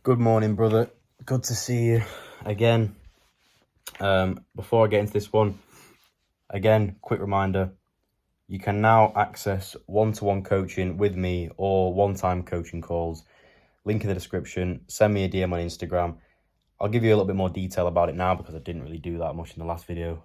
Good morning, brother. Good to see you again. Before I get into this one, again, quick reminder, you can now access one-to-one coaching with me or one-time coaching calls. Link in the description. Send me a DM on Instagram. I'll give you a little bit more detail about it now because I didn't really do that much in the last video.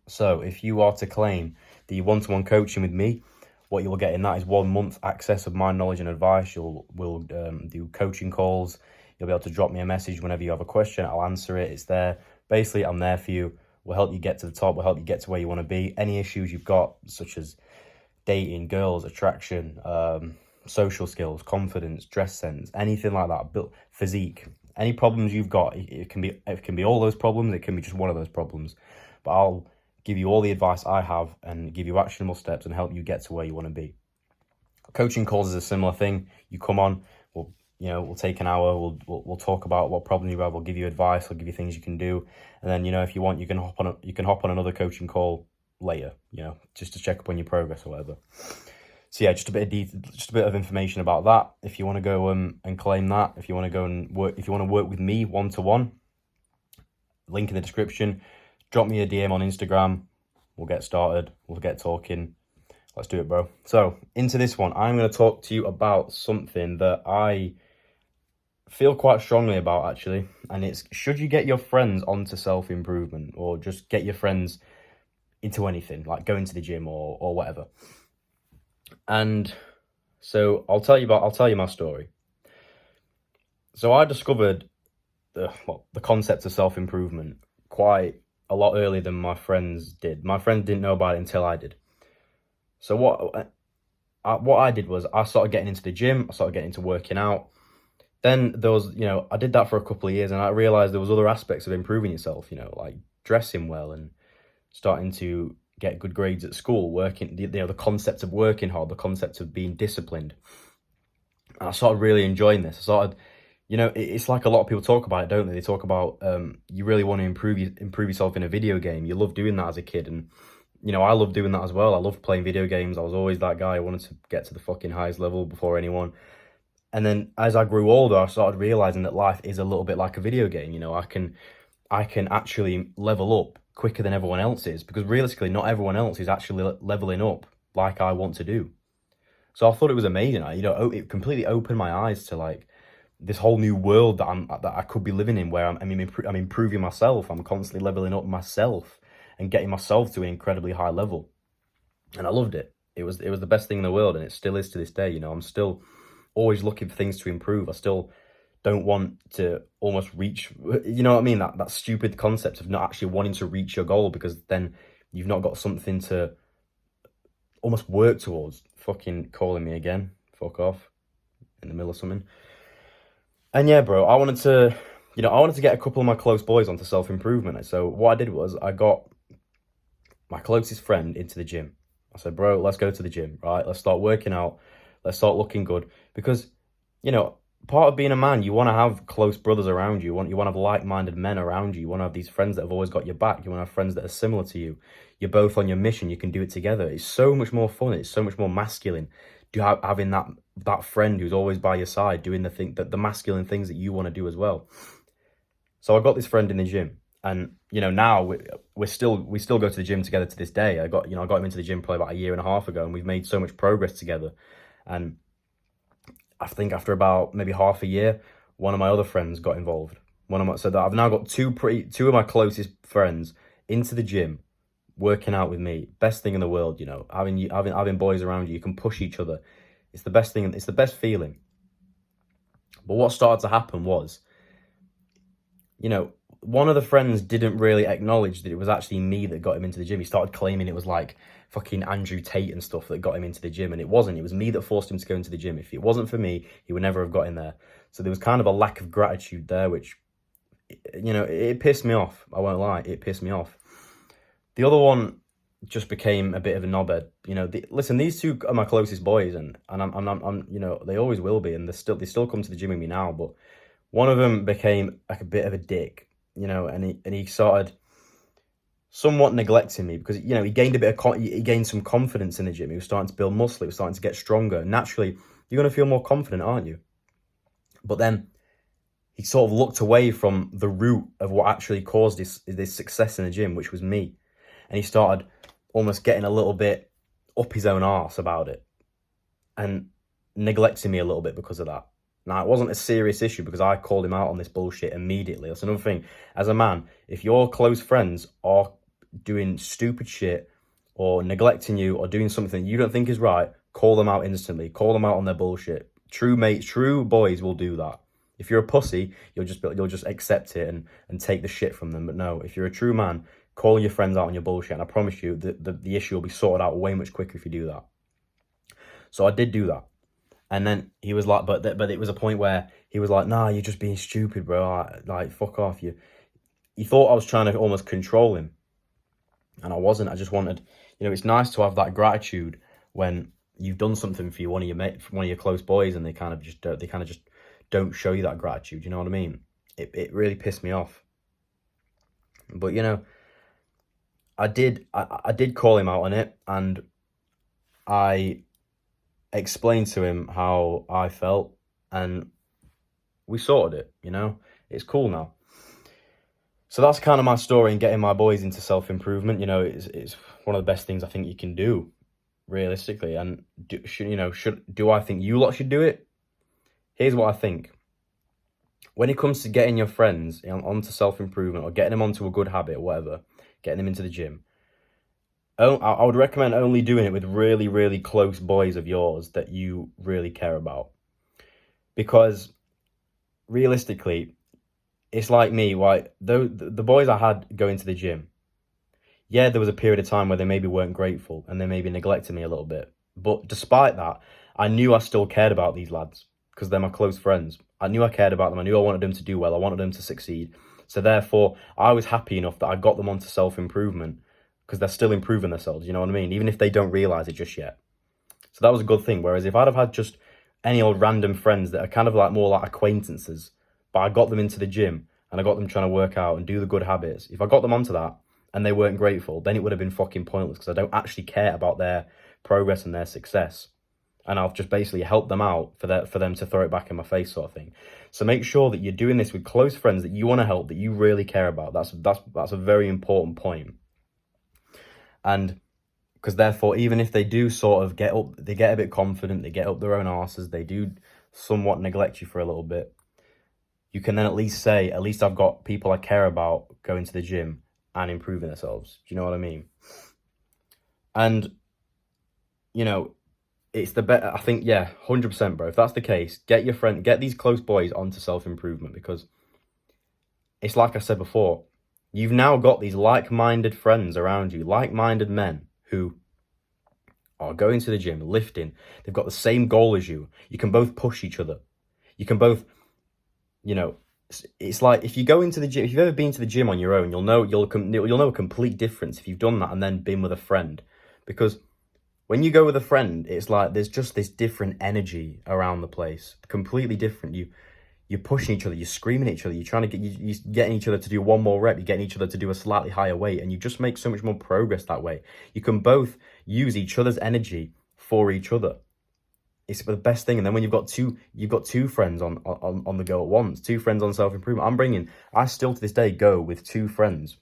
So if you are to claim the one-to-one coaching with me, what you will get in that is 1 month access of my knowledge and advice. We'll do coaching calls. You'll be able to drop me a message whenever you have a question. I'll answer it. It's there. Basically, I'm there for you. We'll help you get to the top. We'll help you get to where you want to be. Any issues you've got, such as dating, girls, attraction, social skills, confidence, dress sense, anything like that, build physique, any problems you've got, it can be all those problems. It can be just one of those problems. But I'll give you all the advice I have and give you actionable steps and help you get to where you want to be. Coaching calls is a similar thing. You come on, we'll take an hour. We'll talk about what problem you have. We'll give you advice. I'll give you things you can do, and then if you want, you can hop on another coaching call later. Just to check up on your progress or whatever. So yeah, just a bit of information about that. If you want to go and claim that, if you want to go and work, if you want to work with me one-to-one, link in the description. Drop me a DM on Instagram. We'll get started. We'll get talking. Let's do it, bro. So into this one, I'm going to talk to you about something that I feel quite strongly about, actually. And it's, should you get your friends onto self-improvement, or just get your friends into anything, like going to the gym or whatever? And so I'll tell you my story. So I discovered the concept of self-improvement quite a lot earlier than my friends did. My friends didn't know about it until I did. So what I did was I started getting into the gym. I started getting into working out. Then there was, I did that for a couple of years, and I realized there was other aspects of improving yourself, like dressing well and starting to get good grades at school, working, the concept of working hard, the concept of being disciplined. And I started really enjoying this. I started, it's like a lot of people talk about it, don't they? They talk about you really want to improve yourself in a video game. You love doing that as a kid, and I love doing that as well. I love playing video games. I was always that guy. I wanted to get to the fucking highest level before anyone. And then as I grew older, I started realizing that life is a little bit like a video game. I can actually level up quicker than everyone else is, because realistically, not everyone else is actually leveling up like I want to do. So I thought it was amazing. It completely opened my eyes to like this whole new world that I could be living in, where I'm improving myself. I'm constantly leveling up myself and getting myself to an incredibly high level. And I loved it. It was the best thing in the world, and it still is to this day. I'm still always looking for things to improve. I still don't want to almost reach, you know what I mean? That stupid concept of not actually wanting to reach your goal, because then you've not got something to almost work towards. Fucking calling me again. Fuck off. In the middle of something. And yeah, bro, I wanted to get a couple of my close boys onto self-improvement. So what I did was I got my closest friend into the gym. I said, bro, let's go to the gym, right? Let's start working out. Let's start looking good. Because, part of being a man, you want to have close brothers around you. You want to have like-minded men around you. You want to have these friends that have always got your back. You want to have friends that are similar to you. You're both on your mission. You can do it together. It's so much more fun. It's so much more masculine. Having that friend who's always by your side, doing the masculine things that you want to do as well. So I got this friend in the gym, and now we still go to the gym together to this day. I got him into the gym probably about a year and a half ago, and we've made so much progress together. And I think after about maybe half a year, one of my other friends got involved. So that I've now got two of my closest friends into the gym, working out with me. Best thing in the world, having boys around you can push each other. It's the best thing. It's the best feeling. But what started to happen was, one of the friends didn't really acknowledge that it was actually me that got him into the gym. He started claiming it was like fucking Andrew Tate and stuff that got him into the gym, and it wasn't. It was me that forced him to go into the gym. If it wasn't for me, he would never have got in there. So there was kind of a lack of gratitude there, which, it pissed me off. I won't lie, it pissed me off. The other one just became a bit of a knobhead. Listen, these two are my closest boys, and I'm they always will be, and they still come to the gym with me now. But one of them became like a bit of a dick, and he started somewhat neglecting me, because he gained some confidence in the gym. He was starting to build muscle. He was starting to get stronger. Naturally, you're going to feel more confident, aren't you? But then he sort of looked away from the root of what actually caused this success in the gym, which was me. And he started almost getting a little bit up his own arse about it and neglecting me a little bit because of that. Now, it wasn't a serious issue because I called him out on this bullshit immediately. That's another thing. As a man, if your close friends are doing stupid shit or neglecting you or doing something you don't think is right, call them out instantly. Call them out on their bullshit. True mates, true boys will do that. If you're a pussy, you'll just accept it and take the shit from them. But no, if you're a true man, call your friends out on your bullshit. And I promise you, the issue will be sorted out way much quicker if you do that. So I did do that. And then he was like, but it was a point where he was like, nah, you're just being stupid, bro. Like, fuck off. He thought I was trying to almost control him. And I wasn't. I just wanted, it's nice to have that gratitude when you've done something for one of your close boys, and they kind of just don't show you that gratitude. You know what I mean? It really pissed me off. But I did call him out on it, and I explained to him how I felt, and we sorted it. It's cool now. So that's kind of my story in getting my boys into self-improvement. It's one of the best things I think you can do, realistically. And do I think you lot should do it? Here's what I think. When it comes to getting your friends onto self-improvement or getting them onto a good habit or whatever, getting them into the gym, I would recommend only doing it with really, really close boys of yours that you really care about. Because realistically, it's like me, right? The boys I had going to the gym, yeah, there was a period of time where they maybe weren't grateful and they maybe neglected me a little bit. But despite that, I knew I still cared about these lads because they're my close friends. I knew I cared about them. I knew I wanted them to do well. I wanted them to succeed. So therefore, I was happy enough that I got them onto self-improvement because they're still improving themselves, you know what I mean? Even if they don't realise it just yet. So that was a good thing. Whereas if I'd have had just any old random friends that are kind of like more like acquaintances, but I got them into the gym and I got them trying to work out and do the good habits, if I got them onto that and they weren't grateful, then it would have been fucking pointless because I don't actually care about their progress and their success. And I've just basically helped them out for them to throw it back in my face, sort of thing. So make sure that you're doing this with close friends that you want to help, that you really care about. That's a very important point. And because therefore, even if they do sort of get up, they get a bit confident, they get up their own arses, they do somewhat neglect you for a little bit, you can then at least say, at least I've got people I care about going to the gym and improving themselves. Do you know what I mean? And, it's the better, I think, yeah, 100%, bro. If that's the case, get these close boys onto self-improvement, because it's like I said before, you've now got these like-minded friends around you, like-minded men who are going to the gym, lifting. They've got the same goal as you. You can both push each other. You can both, it's like if you go into the gym, if you've ever been to the gym on your own, you'll know a complete difference if you've done that and then been with a friend. Because when you go with a friend, it's like there's just this different energy around the place, completely different. You're pushing each other, you're screaming at each other, you're trying to you're getting each other to do one more rep, you're getting each other to do a slightly higher weight, and you just make so much more progress that way. You can both use each other's energy for each other. It's the best thing. And then when you've got two friends on the go at once, two friends on self-improvement. I still to this day go with two friends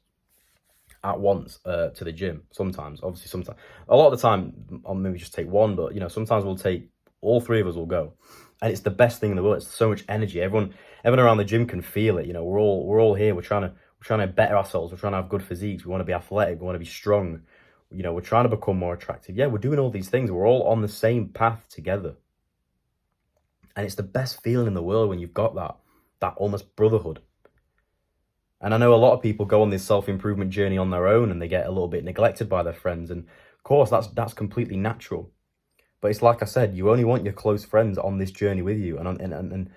at once to the gym. Sometimes, obviously, a lot of the time I'll maybe just take one, but sometimes we'll take all three of us will go, and it's the best thing in the world. It's so much energy. Everyone around the gym can feel it. We're all here. We're trying to better ourselves. We're trying to have good physiques. We want to be athletic. We want to be strong. We're trying to become more attractive. Yeah, we're doing all these things. We're all on the same path together, and it's the best feeling in the world when you've got that almost brotherhood. And I know a lot of people go on this self-improvement journey on their own and they get a little bit neglected by their friends. And of course, that's completely natural. But it's like I said, you only want your close friends on this journey with you. And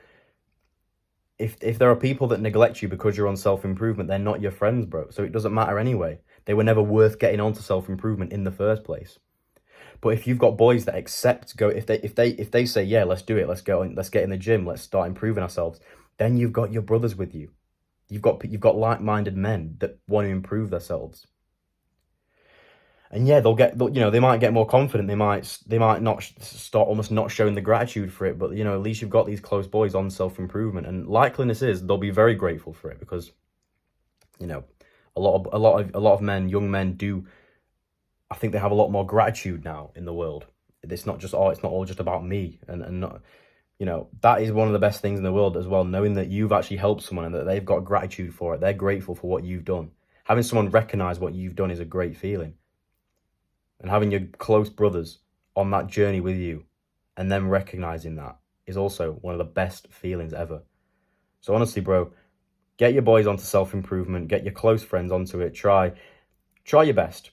if there are people that neglect you because you're on self-improvement, they're not your friends, bro. So it doesn't matter anyway. They were never worth getting onto self-improvement in the first place. But if you've got boys that if they say, yeah, let's do it, let's get in the gym, let's start improving ourselves, then you've got your brothers with you. You've got like-minded men that want to improve themselves. And yeah, they might get more confident. They might not start almost not showing the gratitude for it. But at least you've got these close boys on self-improvement, and likeliness is they'll be very grateful for it because, a lot of men, young men do. I think they have a lot more gratitude now in the world. It's not all just about me, and not, that is one of the best things in the world as well. Knowing that you've actually helped someone and that they've got gratitude for it, they're grateful for what you've done. Having someone recognize what you've done is a great feeling. And having your close brothers on that journey with you and them recognizing that is also one of the best feelings ever. So honestly, bro, get your boys onto self-improvement, get your close friends onto it, try your best.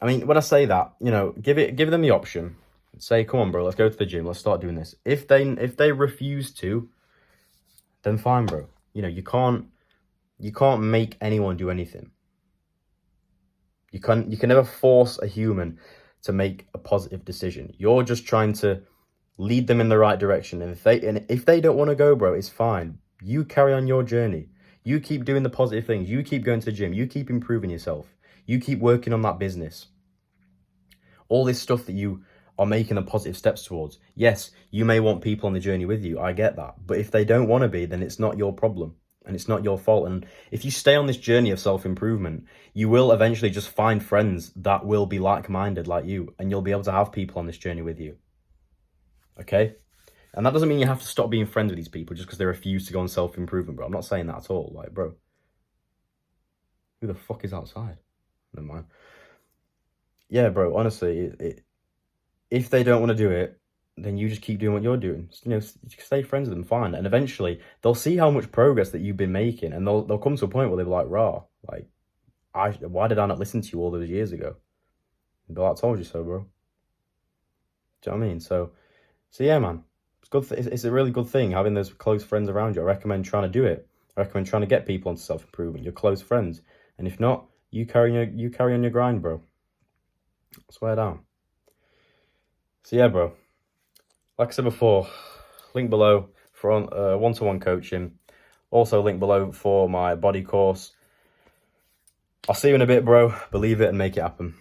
I mean, when I say that, give them the option. Say, come on, bro, let's go to the gym, let's start doing this. If they refuse to, then fine, bro. You can't make anyone do anything. You can never force a human to make a positive decision. You're just trying to lead them in the right direction. And if they don't want to go, bro, it's fine. You carry on your journey. You keep doing the positive things. You keep going to the gym. You keep improving yourself. You keep working on that business. All this stuff that you are making the positive steps towards. Yes, you may want people on the journey with you. I get that. But if they don't want to be, then it's not your problem. And it's not your fault. And if you stay on this journey of self-improvement, you will eventually just find friends that will be like-minded like you. And you'll be able to have people on this journey with you. Okay? And that doesn't mean you have to stop being friends with these people just because they refuse to go on self-improvement, bro. I'm not saying that at all. Like, bro, who the fuck is outside? Never mind. Yeah, bro, honestly, if they don't want to do it, then you just keep doing what you're doing. Stay friends with them, fine. And eventually, they'll see how much progress that you've been making, and they'll come to a point where they'll be like, rah, like, why did I not listen to you all those years ago? But I told you so, bro. Do you know what I mean? So yeah, man. It's good. It's a really good thing having those close friends around you. I recommend trying to do it. I recommend trying to get people onto self-improvement, your close friends. And if not, you carry on your grind, bro. I swear down. So yeah, bro. Like I said before, link below for one-to-one coaching. Also link below for my body course. I'll see you in a bit, bro. Believe it and make it happen.